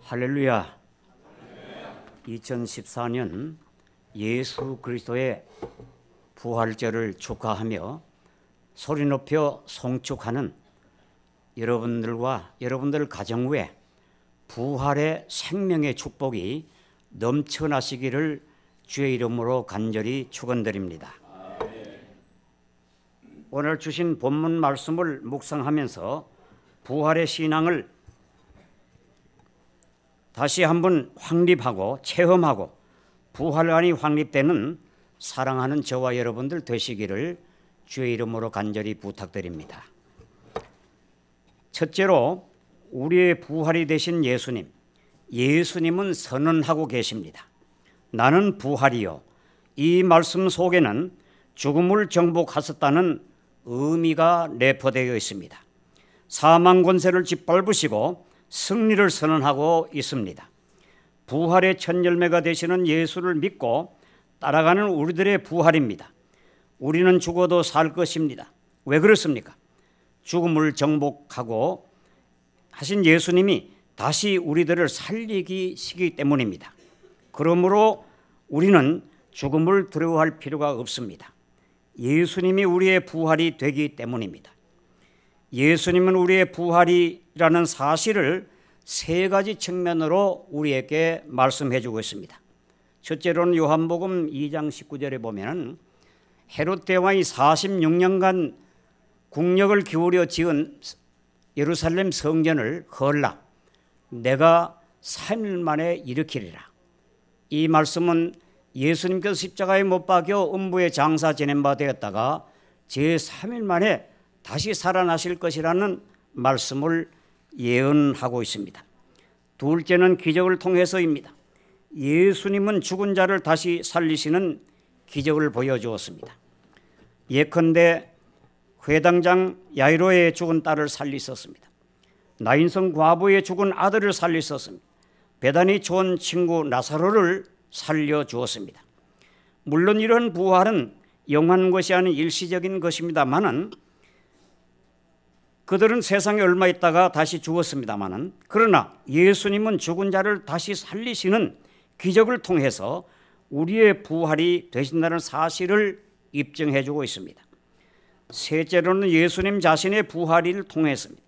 할렐루야. 2014년 예수 그리스도의 부활절을 축하하며 소리 높여 송축하는 여러분들과 여러분들 가정 위에 부활의 생명의 축복이 넘쳐나시기를 주의 이름으로 간절히 축원드립니다. 오늘 주신 본문 말씀을 묵상하면서 부활의 신앙을 다시 한번 확립하고 체험하고 부활안이 확립되는 사랑하는 저와 여러분들 되시기를 주의 이름으로 간절히 부탁드립니다. 첫째로 우리의 부활이 되신 예수님, 예수님은 선언하고 계십니다. 나는 부활이요. 이 말씀 속에는 죽음을 정복하셨다는 의미가 내포되어 있습니다. 사망 권세를 짓밟으시고 승리를 선언하고 있습니다. 부활의 첫 열매가 되시는 예수를 믿고 따라가는 우리들의 부활입니다. 우리는 죽어도 살 것입니다. 왜 그렇습니까? 죽음을 정복하고 하신 예수님이 다시 우리들을 살리시기 때문입니다. 그러므로 우리는 죽음을 두려워할 필요가 없습니다. 예수님이 우리의 부활이 되기 때문입니다. 예수님은 우리의 부활이라는 사실을 세 가지 측면으로 우리에게 말씀해 주고 있습니다. 첫째로는 요한복음 2장 19절에 보면 헤롯 대왕이 46년간 국력을 기울여 지은 예루살렘 성전을 헐라 내가 3일 만에 일으키리라. 이 말씀은 예수님께서 십자가에 못 박여 음부의 장사 지낸 바 되었다가 제3일 만에 다시 살아나실 것이라는 말씀을 예언하고 있습니다. 둘째는 기적을 통해서입니다. 예수님은 죽은 자를 다시 살리시는 기적을 보여주었습니다. 예컨대 회당장 야이로의 죽은 딸을 살리셨습니다. 나인성 과부의 죽은 아들을 살리셨습니다. 베다니 좋은 친구 나사로를 살려주었습니다. 물론 이런 부활은 영원한 것이 아닌 일시적인 것입니다만은 그들은 세상에 얼마 있다가 다시 죽었습니다마는 그러나 예수님은 죽은 자를 다시 살리시는 기적을 통해서 우리의 부활이 되신다는 사실을 입증해 주고 있습니다. 셋째로는 예수님 자신의 부활을 통해서입니다.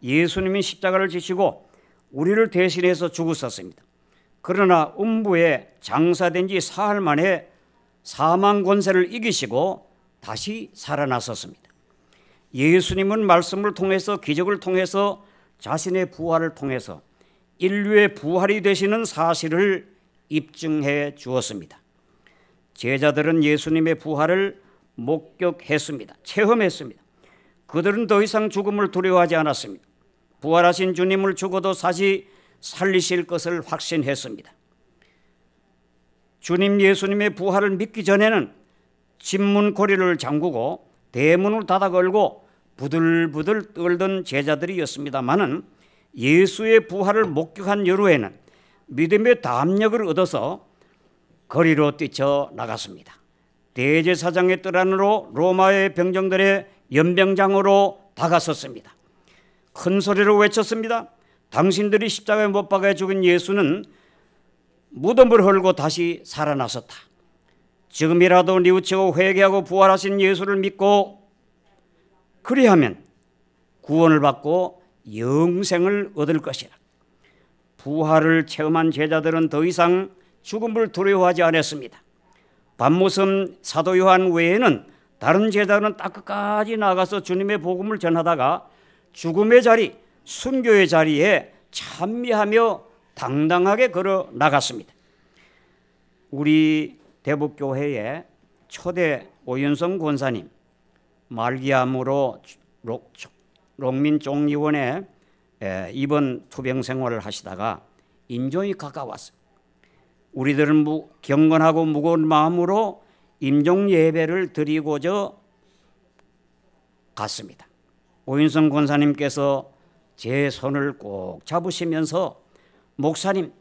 예수님이 십자가를 지시고 우리를 대신해서 죽으셨습니다. 그러나 음부에 장사된 지 사흘 만에 사망 권세를 이기시고 다시 살아나셨습니다. 예수님은 말씀을 통해서 기적을 통해서 자신의 부활을 통해서 인류의 부활이 되시는 사실을 입증해 주었습니다. 제자들은 예수님의 부활을 목격했습니다. 체험했습니다. 그들은 더 이상 죽음을 두려워하지 않았습니다. 부활하신 주님을 죽어도 다시 살리실 것을 확신했습니다. 주님 예수님의 부활을 믿기 전에는 집문 고리를 잠그고 대문을 닫아 걸고 부들부들 떨던 제자들이었습니다마는 예수의 부활을 목격한 여루에는 믿음의 담력을 얻어서 거리로 뛰쳐나갔습니다. 대제사장의 뜰 안으로 로마의 병정들의 연병장으로 다가섰습니다. 큰 소리로 외쳤습니다. 당신들이 십자가에 못 박아 죽은 예수는 무덤을 헐고 다시 살아나셨다. 지금이라도 뉘우치고 회개하고 부활하신 예수를 믿고 그리하면 구원을 받고 영생을 얻을 것이라. 부활을 체험한 제자들은 더 이상 죽음을 두려워하지 않았습니다. 밤모섬 사도 요한 외에는 다른 제자들은 땅끝까지 나가서 주님의 복음을 전하다가 죽음의 자리, 순교의 자리에 찬미하며 당당하게 걸어 나갔습니다. 우리 대북교회의 초대 오윤성 권사님 말기암으로 롱민종의원에 입원 투병 생활을 하시다가 임종이 가까웠어요. 우리들은 경건하고 무거운 마음으로 임종 예배를 드리고자 갔습니다. 오윤성 권사님께서 제 손을 꼭 잡으시면서 목사님,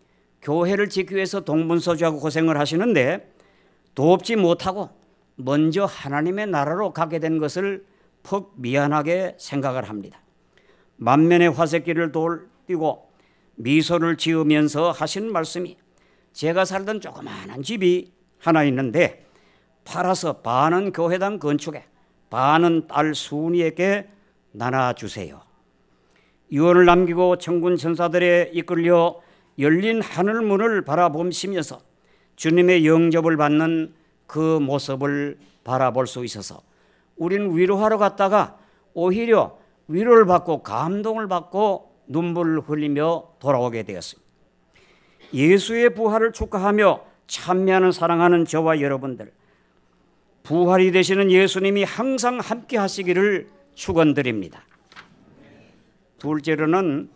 교회를 지키기 위해서 동분서주하고 고생을 하시는데 돕지 못하고 먼저 하나님의 나라로 가게 된 것을 퍽 미안하게 생각을 합니다. 만면의 화색길을 돌 뛰고 미소를 지으면서 하신 말씀이 제가 살던 조그마한 집이 하나 있는데 팔아서 반은 교회당 건축에 반은 딸 순이에게 나눠주세요. 유언을 남기고 천군 천사들에 이끌려 열린 하늘문을 바라보시면서 주님의 영접을 받는 그 모습을 바라볼 수 있어서 우리는 위로하러 갔다가 오히려 위로를 받고 감동을 받고 눈물을 흘리며 돌아오게 되었습니다. 예수의 부활을 축하하며 찬미하는 사랑하는 저와 여러분들, 부활이 되시는 예수님이 항상 함께 하시기를 축원드립니다. 둘째로는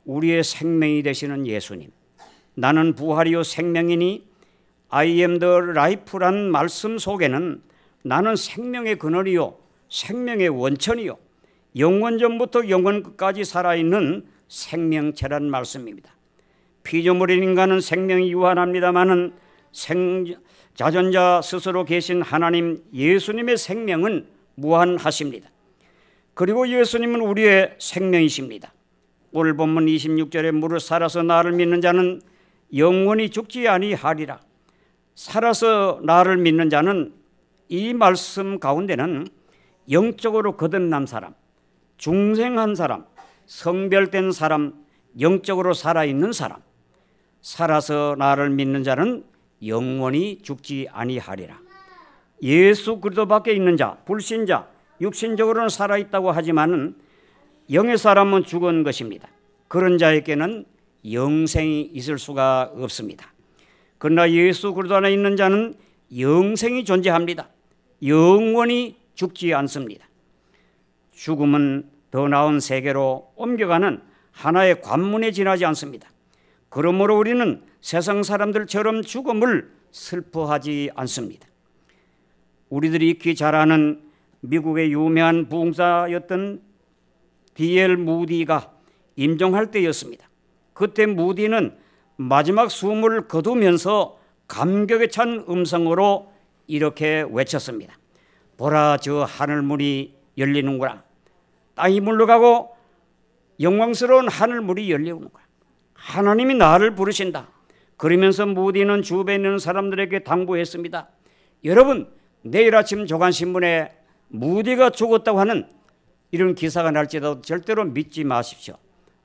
우리의 생명이 되시는 예수님. 나는 부활이요 생명이니 I am the life란 말씀 속에는 나는 생명의 근원이요 생명의 원천이요 영원전부터 영원 끝까지 살아있는 생명체란 말씀입니다. 피조물인 인간은 생명이 유한합니다마는 자전자 스스로 계신 하나님 예수님의 생명은 무한하십니다. 그리고 예수님은 우리의 생명이십니다. 오늘 본문 26절에 무릇 살아서 나를 믿는 자는 영원히 죽지 아니하리라. 살아서 나를 믿는 자는 이 말씀 가운데는 영적으로 거듭난 사람, 중생한 사람, 성별된 사람, 영적으로 살아있는 사람, 살아서 나를 믿는 자는 영원히 죽지 아니하리라. 예수 그리스도밖에 있는 자, 불신자, 육신적으로는 살아있다고 하지만은 영의 사람은 죽은 것입니다. 그런 자에게는 영생이 있을 수가 없습니다. 그러나 예수 그리스도 안에 있는 자는 영생이 존재합니다. 영원히 죽지 않습니다. 죽음은 더 나은 세계로 옮겨가는 하나의 관문에 지나지 않습니다. 그러므로 우리는 세상 사람들처럼 죽음을 슬퍼하지 않습니다. 우리들이 익히 잘 아는 미국의 유명한 부흥사였던 D.L. 무디가 임종할 때였습니다. 그때 무디는 마지막 숨을 거두면서 감격에 찬 음성으로 이렇게 외쳤습니다. 보라, 저 하늘문이 열리는구나. 땅이 물러가고 영광스러운 하늘문이 열리는구나. 하나님이 나를 부르신다. 그러면서 무디는 주변에 있는 사람들에게 당부했습니다. 여러분, 내일 아침 조간신문에 무디가 죽었다고 하는 이런 기사가 날지라도 절대로 믿지 마십시오.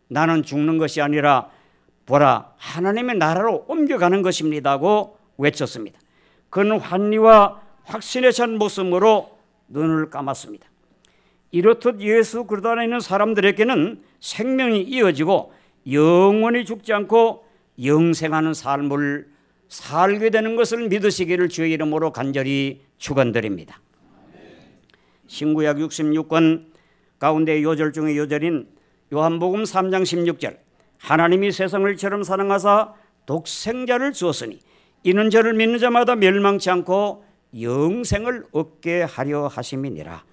나는 죽는 것이 아니라 보라, 하나님의 나라로 옮겨가는 것입니다고 외쳤습니다. 그는 환희와 확신에 찬 모습으로 눈을 감았습니다. 이렇듯 예수 그리스도 안에 있는 사람들에게는 생명이 이어지고 영원히 죽지 않고 영생하는 삶을 살게 되는 것을 믿으시기를 주의 이름으로 간절히 축원드립니다. 신구약 66권 가운데 요절 중에 요절인 요한복음 3장 16절, 하나님이 세상을 이처럼 사랑하사 독생자를 주었으니 이는 저를 믿는 자마다 멸망치 않고 영생을 얻게 하려 하심이니라.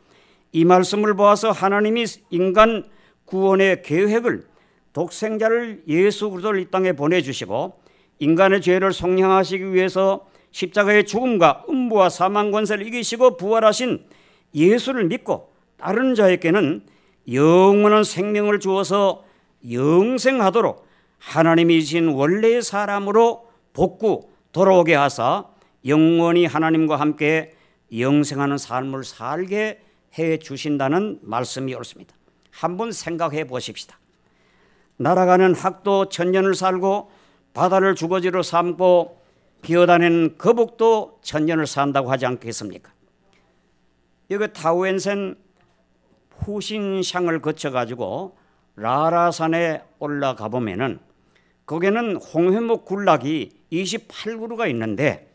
이 말씀을 보아서 하나님이 인간 구원의 계획을 독생자를 예수 그리스도를 이 땅에 보내주시고 인간의 죄를 속량하시기 위해서 십자가의 죽음과 음부와 사망 권세를 이기시고 부활하신 예수를 믿고 따르는 자에게는 영원한 생명을 주어서 영생하도록 하나님이 주신 원래의 사람으로 복구 돌아오게 하사 영원히 하나님과 함께 영생하는 삶을 살게 해 주신다는 말씀이 옳습니다. 한번 생각해 보십시다. 날아가는 학도 천년을 살고 바다를 주거지로 삼고 기어다니는 거북도 천년을 산다고 하지 않겠습니까? 여기 타우엔센 푸신샹을 거쳐가지고 라라산에 올라가 보면은 거기는 홍해목 군락이 28그루가 있는데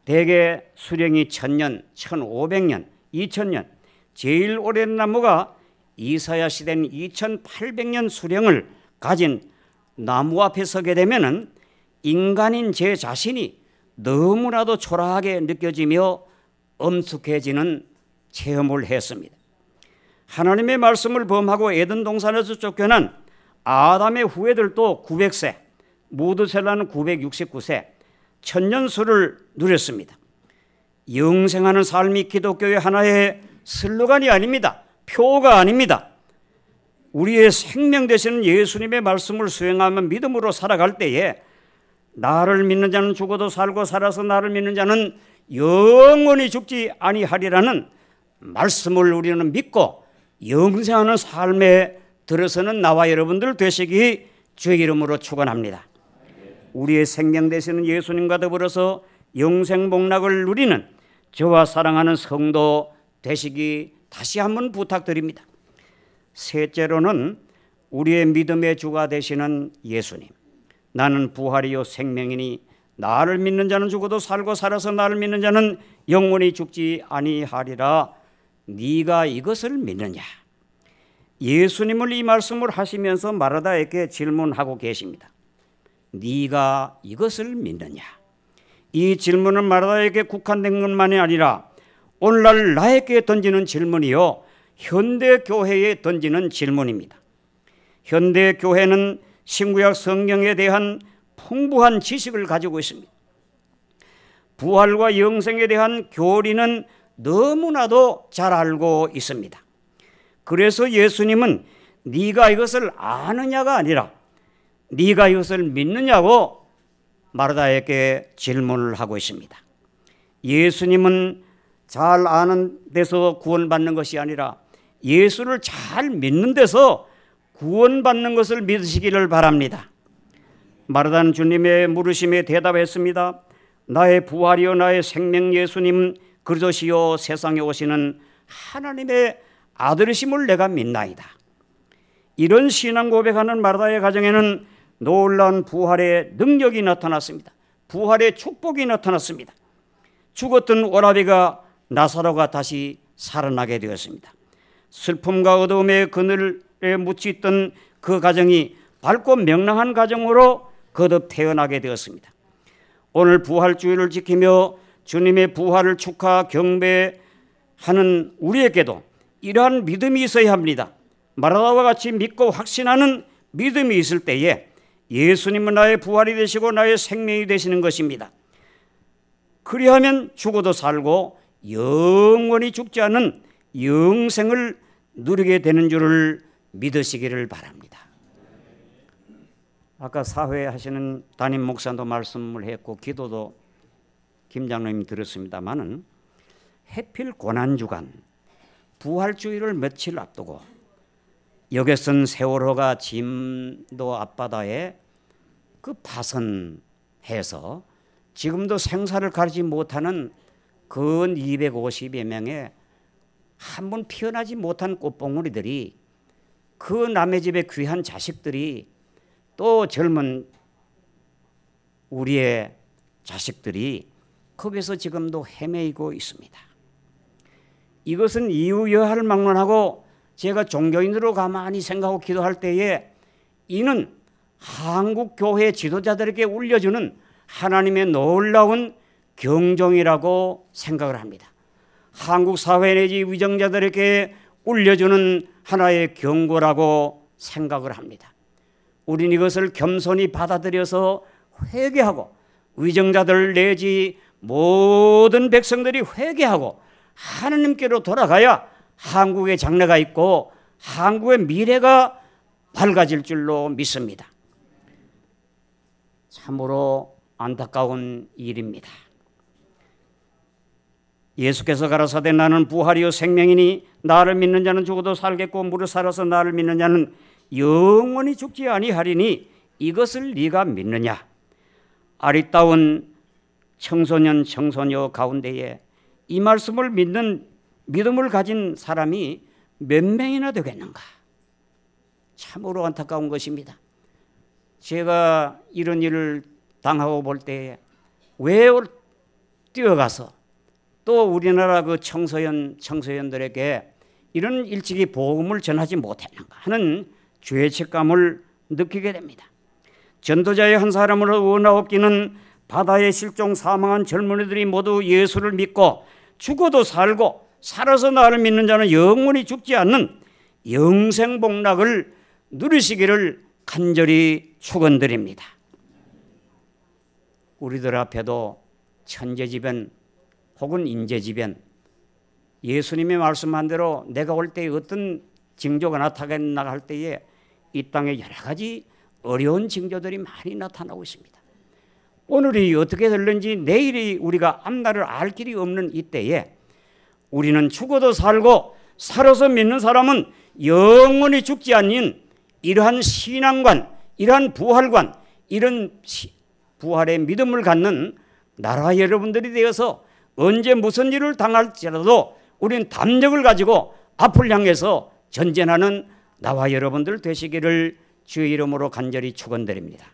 대개 수령이 1000년, 1500년, 2000년, 제일 오랜 나무가 이사야 시대는 2800년 수령을 가진 나무 앞에 서게 되면은 인간인 제 자신이 너무나도 초라하게 느껴지며 엄숙해지는 체험을 했습니다. 하나님의 말씀을 범하고 에덴 동산에서 쫓겨난 아담의 후예들도 900세, 무드셀라는 969세, 천년수를 누렸습니다. 영생하는 삶이 기독교의 하나의 슬로건이 아닙니다. 표가 아닙니다. 우리의 생명 되시는 예수님의 말씀을 수행하며 믿음으로 살아갈 때에 나를 믿는 자는 죽어도 살고 살아서 나를 믿는 자는 영원히 죽지 아니하리라는 말씀을 우리는 믿고 영생하는 삶에 들어서는 나와 여러분들 되시기 주의 이름으로 축원합니다. 우리의 생명 되시는 예수님과 더불어서 영생 복락을 누리는 저와 사랑하는 성도 되시기 다시 한번 부탁드립니다. 셋째로는 우리의 믿음의 주가 되시는 예수님. 나는 부활이요 생명이니 나를 믿는 자는 죽어도 살고 살아서 나를 믿는 자는 영원히 죽지 아니하리라. 네가 이것을 믿느냐? 예수님을 이 말씀을 하시면서 마르다에게 질문하고 계십니다. 네가 이것을 믿느냐? 이 질문은 마르다에게 국한된 것만이 아니라 오늘날 나에게 던지는 질문이요, 현대 교회에 던지는 질문입니다. 현대 교회는 신구약 성경에 대한 풍부한 지식을 가지고 있습니다. 부활과 영생에 대한 교리는 너무나도 잘 알고 있습니다. 그래서 예수님은 네가 이것을 아느냐가 아니라 네가 이것을 믿느냐고 마르다에게 질문을 하고 있습니다. 예수님은 잘 아는 데서 구원받는 것이 아니라 예수를 잘 믿는 데서 구원받는 것을 믿으시기를 바랍니다. 마르다는 주님의 물으심에 대답했습니다. 나의 부활이요 나의 생명 예수님 그리스도시요 세상에 오시는 하나님의 아들이심을 내가 믿나이다. 이런 신앙 고백하는 마르다의 가정에는 놀라운 부활의 능력이 나타났습니다. 부활의 축복이 나타났습니다. 죽었던 오라비가 나사로가 다시 살아나게 되었습니다. 슬픔과 어두움의 그늘에 묻혀있던 그 가정이 밝고 명랑한 가정으로 거듭 태어나게 되었습니다. 오늘 부활주의를 지키며 주님의 부활을 축하 경배하는 우리에게도 이러한 믿음이 있어야 합니다. 마르다와 같이 믿고 확신하는 믿음이 있을 때에 예수님은 나의 부활이 되시고 나의 생명이 되시는 것입니다. 그리하면 죽어도 살고 영원히 죽지 않은 영생을 누리게 되는 줄을 믿으시기를 바랍니다. 아까 사회하시는 담임 목사도 말씀을 했고 기도도 김 장로님 들었습니다마는 해필 고난주간 부활주의를 며칠 앞두고 여객선 세월호가 진도 앞바다에 그 파선해서 지금도 생사를 가리지 못하는 근 250여 명의 한 번 피어나지 못한 꽃봉오리들이 그 남의 집의 귀한 자식들이 또 젊은 우리의 자식들이 거기서 지금도 헤매이고 있습니다. 이것은 이유여할 막론하고 제가 종교인으로 가만히 생각하고 기도할 때에 이는 한국 교회 지도자들에게 울려주는 하나님의 놀라운 경종이라고 생각을 합니다. 한국 사회 내지 위정자들에게 울려주는 하나의 경고라고 생각을 합니다. 우리는 이것을 겸손히 받아들여서 회개하고 위정자들 내지 모든 백성들이 회개하고 하나님께로 돌아가야 한국의 장래가 있고 한국의 미래가 밝아질 줄로 믿습니다. 참으로 안타까운 일입니다. 예수께서 가라사대 나는 부활이요 생명이니 나를 믿는 자는 죽어도 살겠고 무릇 살아서 나를 믿는 자는 영원히 죽지 아니하리니 이것을 네가 믿느냐? 아리따운 청소년 청소녀 가운데에 이 말씀을 믿는 믿음을 가진 사람이 몇 명이나 되겠는가? 참으로 안타까운 것입니다. 제가 이런 일을 당하고 볼 때에 왜 뛰어가서 또 우리나라 그 청소년들에게 이런 일찍이 복음을 전하지 못했는가 하는 죄책감을 느끼게 됩니다. 전도자의 한 사람으로 원하옵기는 바다에 실종 사망한 젊은이들이 모두 예수를 믿고 죽어도 살고 살아서 나를 믿는 자는 영원히 죽지 않는 영생복락을 누리시기를 간절히 축원드립니다. 우리들 앞에도 천재지변 혹은 인재지변 예수님의 말씀한 대로 내가 올 때 어떤 징조가 나타나갈 때에 이 땅에 여러 가지 어려운 징조들이 많이 나타나고 있습니다. 오늘이 어떻게 될는지 내일이 우리가 앞날을 알 길이 없는 이때에 우리는 죽어도 살고 살아서 믿는 사람은 영원히 죽지 않는 이러한 신앙관, 이러한 부활관, 이런 부활의 믿음을 갖는 나라 여러분들이 되어서 언제 무슨 일을 당할지라도 우리는 담력을 가지고 앞을 향해서 전진하는 나와 여러분들 되시기를 주의 이름으로 간절히 축원드립니다.